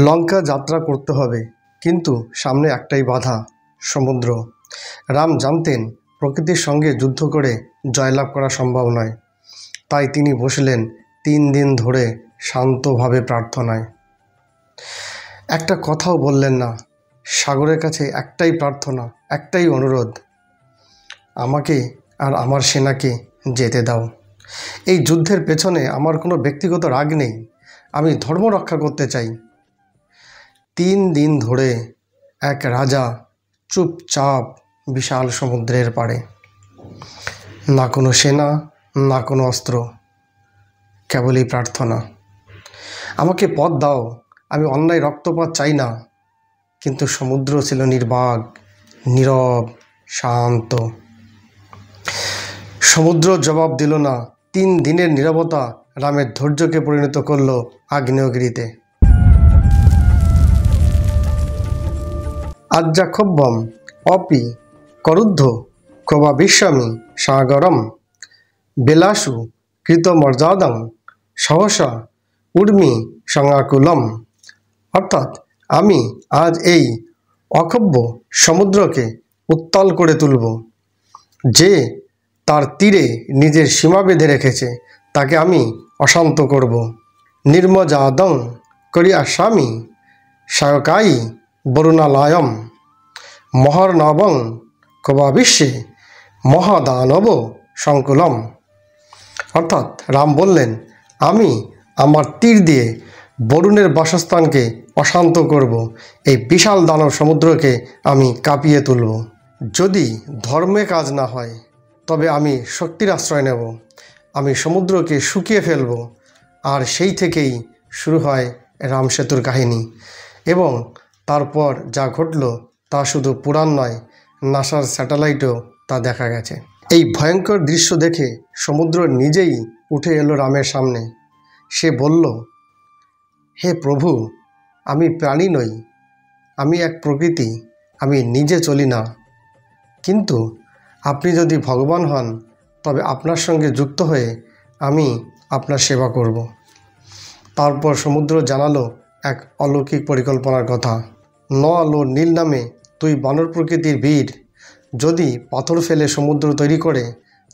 লঙ্কা যাত্রা করতে হবে, কিন্তু সামনে একটাই বাধা, সমুদ্র। রাম জানতেন প্রকৃতির সঙ্গে যুদ্ধ করে জয়লাভ করা সম্ভব নয়। তাই তিনি বসলেন 3 দিন ধরে শান্তভাবে প্রার্থনায়। একটা কথাও বললেন না। সাগরের কাছে একটাই প্রার্থনা, একটাই অনুরোধ, আমাকে আর আমার সেনাকে যেতে দাও। এই যুদ্ধের পেছনে আমার কোনো ব্যক্তিগত রাগ নেই, আমি ধর্ম রক্ষা করতে চাই। 3 দিন ধরে এক রাজা চুপচাপ বিশাল সমুদ্রের পাড়ে, না কোনো সেনা, না কোনো অস্ত্র, কেবলই প্রার্থনা। আমাকে পথ দাও, আমি অন্যায় রক্তপাত চাই না। কিন্তু সমুদ্র ছিল নির্বাক, নীরব, শান্ত। সমুদ্র জবাব দিল না। 3 দিনের নীরবতা রামের ধৈর্যকে পরিণত করল আগ্নেয়গিরিতে। আজ্জাক্ষব্যম অপি করুদ্ধ ক্ষোভাবিস্বামী সাগরম বিলাসু কৃতমর্যাদং সহসা উর্মি সঙ্গাকুলম। অর্থাৎ আমি আজ এই অক্ষোভ্য সমুদ্রকে উত্তাল করে তুলব। যে তার তীরে নিজের সীমা বেঁধে রেখেছে তাকে আমি অশান্ত করব। নির্মজাদং করিয়াস্যামি সায়কায়ী বরুণালয়ম মহর্ণবং ক্ষোভাবিশ্বে মহাদানব সংকুলম। অর্থাৎ রাম বললেন, আমি আমার তীর দিয়ে বরুণের বাসস্থানকে অশান্ত করব। এই বিশাল দানব সমুদ্রকে আমি কাঁপিয়ে তুলব। যদি ধর্মে কাজ না হয় তবে আমি শক্তির আশ্রয় নেব। আমি সমুদ্রকে শুকিয়ে ফেলব। আর সেই থেকেই শুরু হয় রাম সেতুর কাহিনী। এবং তারপর যা ঘটল তা শুধু পুরাণ নয়, নাসার স্যাটেলাইটেও তা দেখা গেছে। এই ভয়ঙ্কর দৃশ্য দেখে সমুদ্র নিজেই উঠে এলো রামের সামনে। সে বলল, হে প্রভু, আমি প্রাণী নই, আমি এক প্রকৃতি, আমি নিজে চলি না। কিন্তু আপনি যদি ভগবান হন তবে আপনার সঙ্গে যুক্ত হয়ে আমি আপনার সেবা করব। তারপর সমুদ্র জানালো এক অলৌকিক পরিকল্পনার কথা। নল ও নীল নামে 2 বানর প্রকৃতির বীর যদি পাথর ফেলে সমুদ্র তৈরি করে,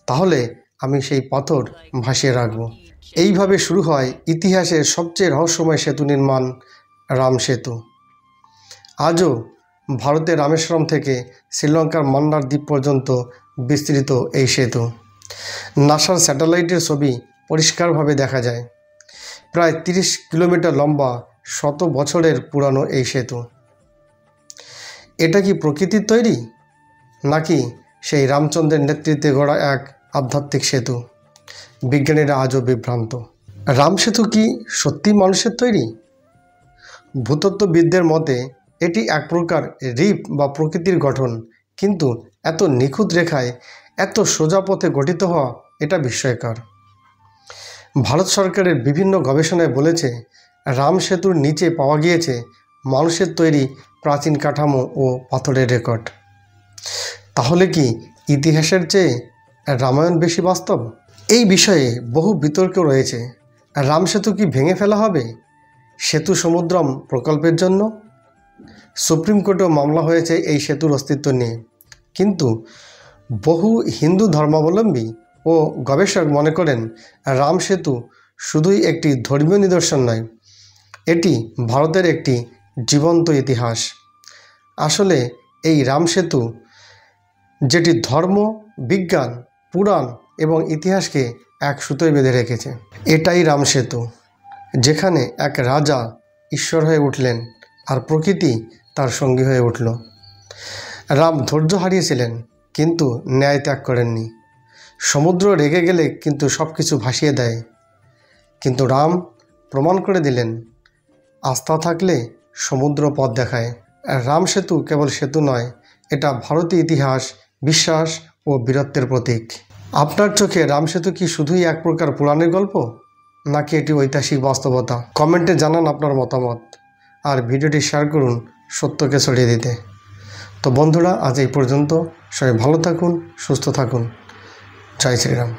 তাহলে আমি সেই পাথর ভাসিয়ে রাখব। এইভাবে শুরু হয় ইতিহাসের সবচেয়ে রহস্যময় সেতু নির্মাণ, রাম সেতু। আজও ভারতের রামেশ্বরম থেকে শ্রীলঙ্কার মান্নার দ্বীপ পর্যন্ত বিস্তৃত এই সেতু। নাসার স্যাটেলাইটের ছবি পরিষ্কারভাবে দেখা যায়। প্রায় 30 কিলোমিটার লম্বা, 100 বছরের পুরানো এই সেতু। এটা কি প্রকৃতির তৈরি, নাকি সেই রামচন্দ্রের নেতৃত্বে গড়া এক আধ্যাত্মিক সেতু? বিজ্ঞানীরা আজও বিভ্রান্ত। রাম সেতু কি সত্যি মানুষের তৈরি? ভূতত্ত্ববিদদের মতে এটি এক প্রকার রিপ বা প্রকৃতির গঠন, কিন্তু এত নিখুঁত রেখায়, এত সোজা পথে গঠিত হওয়া, এটা বিস্ময়কর। ভারত সরকারের বিভিন্ন গবেষণায় বলেছে, রাম সেতুর নিচে পাওয়া গিয়েছে মানুষের তৈরি প্রাচীন কাঠামো ও পাথরের রেকর্ড। তাহলে কি ইতিহাসের চেয়ে রামায়ণ বেশি বাস্তব? এই বিষয়ে বহু বিতর্ক রয়েছে। রাম সেতু কি ভেঙে ফেলা হবে সেতু সমুদ্রম প্রকল্পের জন্য? সুপ্রিম কোর্টেও মামলা হয়েছে এই সেতুর অস্তিত্ব নিয়ে। কিন্তু বহু হিন্দু ধর্মাবলম্বী ও গবেষক মনে করেন, রাম সেতু শুধুই একটি ধর্মীয় নিদর্শন নয়, এটি ভারতের একটি জীবন্ত ইতিহাস। আসলে এই রাম সেতু, যেটি ধর্ম, বিজ্ঞান, পুরাণ এবং ইতিহাসকে এক সুতোয় বেঁধে রেখেছে, এটাই রাম সেতু, যেখানে এক রাজা ঈশ্বর হয়ে উঠলেন আর প্রকৃতি তার সঙ্গী হয়ে উঠল। রাম ধৈর্য হারিয়েছিলেন, কিন্তু ন্যায় ত্যাগ করেননি। সমুদ্র রেগে গেলে কিন্তু সব কিছু ভাসিয়ে দেয়, কিন্তু রাম প্রমাণ করে দিলেন, আস্থা থাকলে সমুদ্র পথ দেখায়। রাম সেতু কেবল সেতু নয়, এটা ভারতীয় ইতিহাস, বিশ্বাস ও বীরত্বের প্রতীক। আপনার চোখে রাম সেতু কি শুধুই এক প্রকার পুরাণের গল্প, নাকি এটি ঐতিহাসিক বাস্তবতা? কমেন্টে জানান আপনার মতামত, আর ভিডিওটি শেয়ার করুন সত্যকে ছড়িয়ে দিতে। তো বন্ধুরা, আজ এই পর্যন্ত। সবাই ভালো থাকুন, সুস্থ থাকুন। জয় শ্রীরাম।